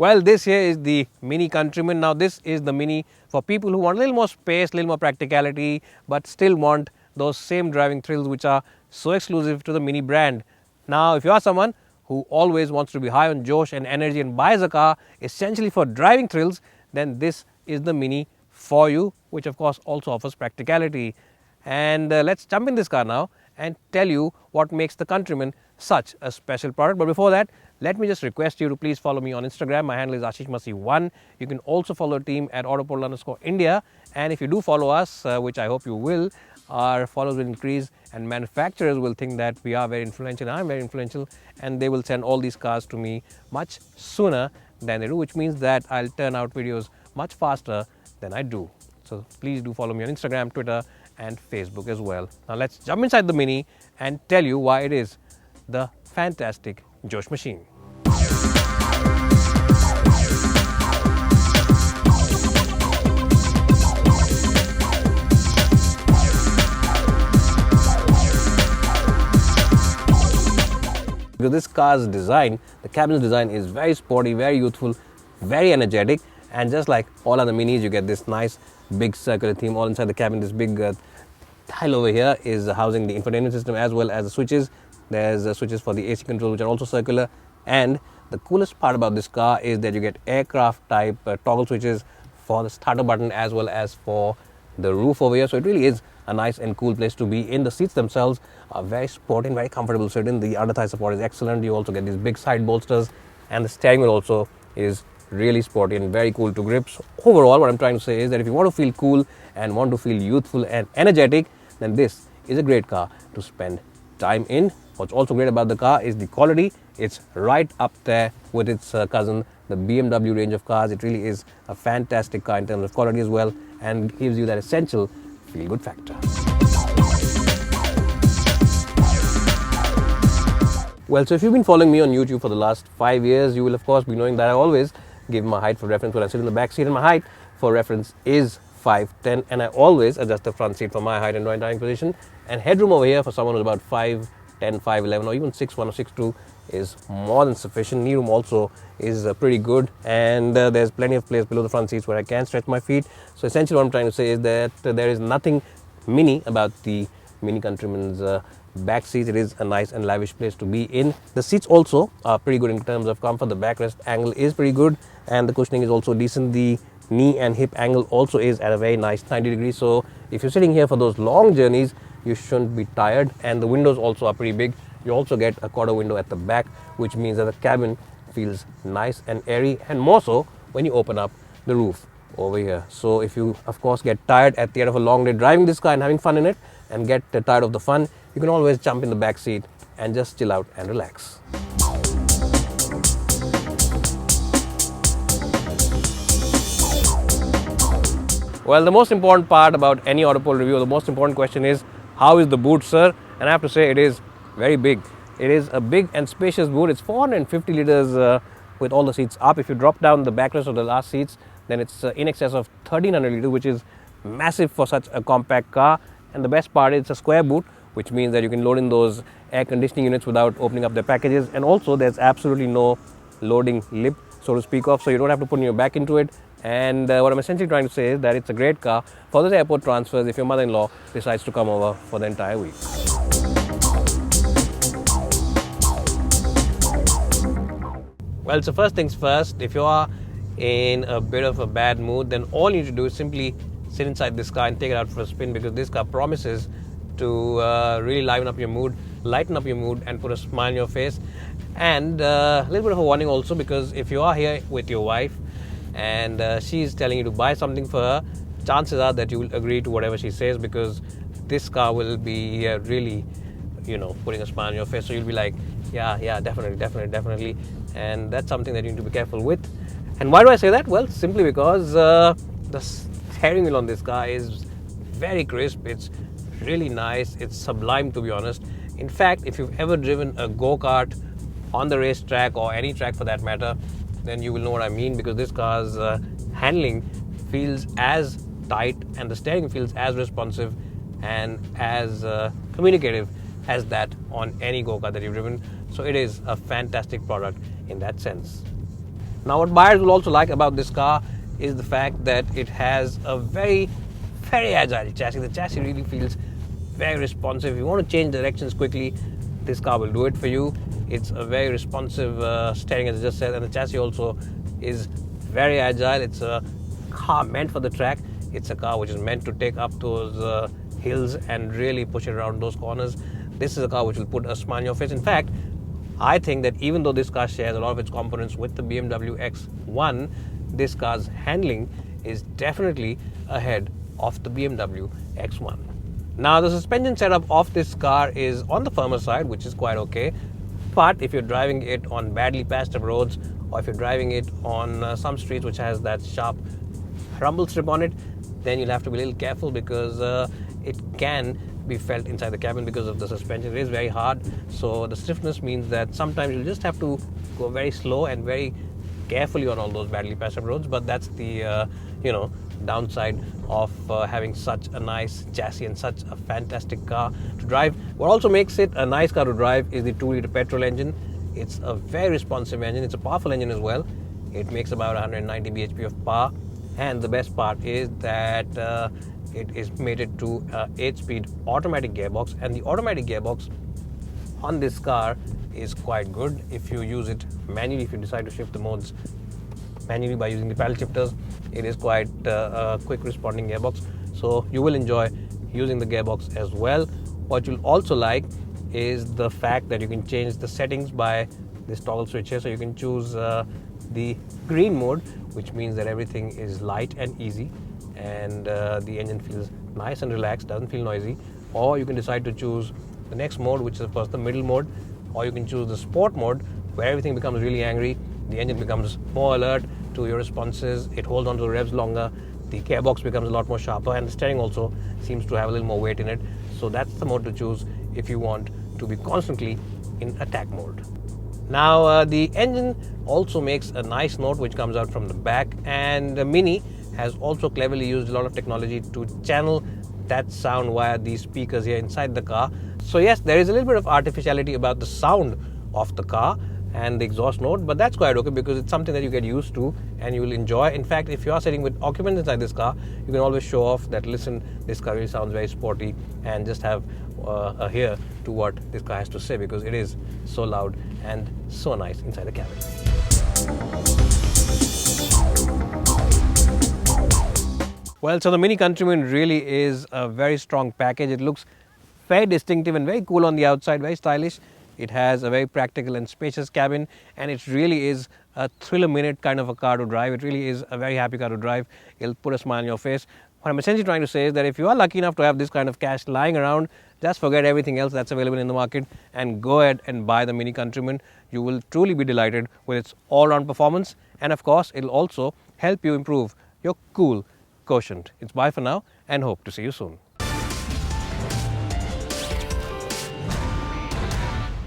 Well, this here is the Mini Countryman. Now, this is the Mini for people who want a little more space, a little more practicality, but still want those same driving thrills which are so exclusive to the Mini brand. Now, if you are someone who always wants to be high on josh and energy and buys a car essentially for driving thrills, then this is the Mini for you, which of course also offers practicality. And let's jump in this car now and tell you what makes the Countryman such a special product. But before that, let me just request you to please follow me on Instagram. My handle is ashishmasi1. You can also follow the team at Autoportal_India. And if you do follow us, which I hope you will, our followers will increase and manufacturers will think that we are very influential. I'm very influential, and they will send all these cars to me much sooner than they do, which means that I'll turn out videos much faster than I do. So please do follow me on Instagram, Twitter, and Facebook as well. Now let's jump inside the Mini and tell you why it is the fantastic Josh machine. Because this car's design, the cabin's design is very sporty, very youthful, very energetic, and just like all other Minis, you get this nice big circular theme all inside the cabin. This big tile over here is housing the infotainment system as well as the switches. There's switches for the AC control which are also circular, and the coolest part about this car is that you get aircraft type toggle switches for the starter button as well as for the roof over here. So it really is a nice and cool place to be in. The seats themselves are very sporty and very comfortable to sit in. The under thigh support is excellent. You also get these big side bolsters, and the steering wheel also is really sporty and very cool to grip. So overall, what I'm trying to say is that if you want to feel cool and want to feel youthful and energetic, then this is a great car to spend time in. What's also great about the car is the quality. It's right up there with its cousin, the BMW range of cars. It really is a fantastic car in terms of quality as well, and gives you that essential feel-good factor. Well, so if you've been following me on YouTube for the last 5 years, you will of course be knowing that I always give my height for reference when I sit in the back seat, and my height for reference is 5'10", and I always adjust the front seat for my height and driving position. And headroom over here for someone who's about 5'10", 5'11", or even 6'1" or 6'2" is more than sufficient. Knee room also is pretty good, and there's plenty of place below the front seats where I can stretch my feet. So essentially what I'm trying to say is that there is nothing mini about the Mini Countryman's back seats. It is a nice and lavish place to be in. The seats also are pretty good in terms of comfort. The backrest angle is pretty good, and the cushioning is also decent. The knee and hip angle also is at a very nice 90 degrees. So if you're sitting here for those long journeys, you shouldn't be tired. And the windows also are pretty big. You also get a quarter window at the back, which means that the cabin feels nice and airy, and more so when you open up the roof over here. So if you of course get tired at the end of a long day driving this car and having fun in it, and get tired of the fun, you can always jump in the back seat and just chill out and relax. Well, the most important part about any Autoportal review, the most important question is, how is the boot, sir? And I have to say, it is very big. It is a big and spacious boot. It's 450 liters with all the seats up. If you drop down the backrest of the last seats, then it's in excess of 1300 liters, which is massive for such a compact car. And the best part is it's a square boot, which means that you can load in those air conditioning units without opening up their packages. And also there's absolutely no loading lip, so to speak of, so you don't have to put your back into it. And what I'm essentially trying to say is that it's a great car for those airport transfers if your mother-in-law decides to come over for the entire week. Well, so first things first, if you are in a bit of a bad mood, then all you need to do is simply sit inside this car and take it out for a spin, because this car promises to really liven up your mood, lighten up your mood, and put a smile on your face. And a little bit of a warning also, because if you are here with your wife and she's telling you to buy something for her, chances are that you will agree to whatever she says, because this car will be really, putting a smile on your face. So you'll be like, yeah, definitely. And that's something that you need to be careful with. And why do I say that? Well, simply because the steering wheel on this car is very crisp. It's really nice. It's sublime, to be honest. In fact, if you've ever driven a go-kart on the racetrack, or any track for that matter, then you will know what I mean, because this car's handling feels as tight and the steering feels as responsive and as communicative as that on any go-kart that you've driven. So it is a fantastic product in that sense. Now, what buyers will also like about this car is the fact that it has a very agile chassis. The chassis really feels very responsive. If you want to change directions quickly, this car will do it for you. It's a very responsive steering, as I just said, and the chassis also is very agile. It's a car meant for the track. It's a car which is meant to take up those hills and really push it around those corners. This is a car which will put a smile on your face. In fact, I think that even though this car shares a lot of its components with the BMW X1, this car's handling is definitely ahead of the BMW X1. Now, the suspension setup of this car is on the firmer side, which is quite okay. But if you're driving it on badly patched up roads, or if you're driving it on some streets which has that sharp rumble strip on it, then you'll have to be a little careful because it can be felt inside the cabin because of the suspension. It is very hard, so the stiffness means that sometimes you'll just have to go very slow and very carefully on all those badly patched up roads. But that's the downside of having such a nice chassis and such a fantastic car to drive. What also makes it a nice car to drive is the 2-liter petrol engine. It's a very responsive engine. It's a powerful engine as well. It makes about 190 bhp of power, and the best part is that it is mated to 8-speed automatic gearbox, and the automatic gearbox on this car is quite good if you use it manually. If you decide to shift the modes manually by using the paddle shifters, it is quite a quick responding gearbox, so you will enjoy using the gearbox as well. What you'll also like is the fact that you can change the settings by this toggle switch here. So you can choose the green mode, which means that everything is light and easy, and the engine feels nice and relaxed, doesn't feel noisy. Or you can decide to choose the next mode, which is of course the middle mode, or you can choose the sport mode, where everything becomes really angry. The engine becomes more alert to your responses, it holds on to the revs longer, the gearbox becomes a lot more sharper, and the steering also seems to have a little more weight in it. So that's the mode to choose if you want to be constantly in attack mode. Now, the engine also makes a nice note which comes out from the back, and the Mini has also cleverly used a lot of technology to channel that sound via these speakers here inside the car. So yes, there is a little bit of artificiality about the sound of the car and the exhaust note, but that's quite okay because it's something that you get used to and you will enjoy. In fact, if you are sitting with occupants inside this car, you can always show off that, listen, this car really sounds very sporty, and just have a hear to what this car has to say, because it is so loud and so nice inside the cabin. Well, so the Mini Countryman really is a very strong package. It looks very distinctive and very cool on the outside, very stylish. It has a very practical and spacious cabin, and it really is a thrill-a-minute kind of a car to drive. It really is a very happy car to drive. It'll put a smile on your face. What I'm essentially trying to say is that if you are lucky enough to have this kind of cash lying around, just forget everything else that's available in the market and go ahead and buy the Mini Countryman. You will truly be delighted with its all-round performance, and of course, it'll also help you improve your cool quotient. It's bye for now, and hope to see you soon.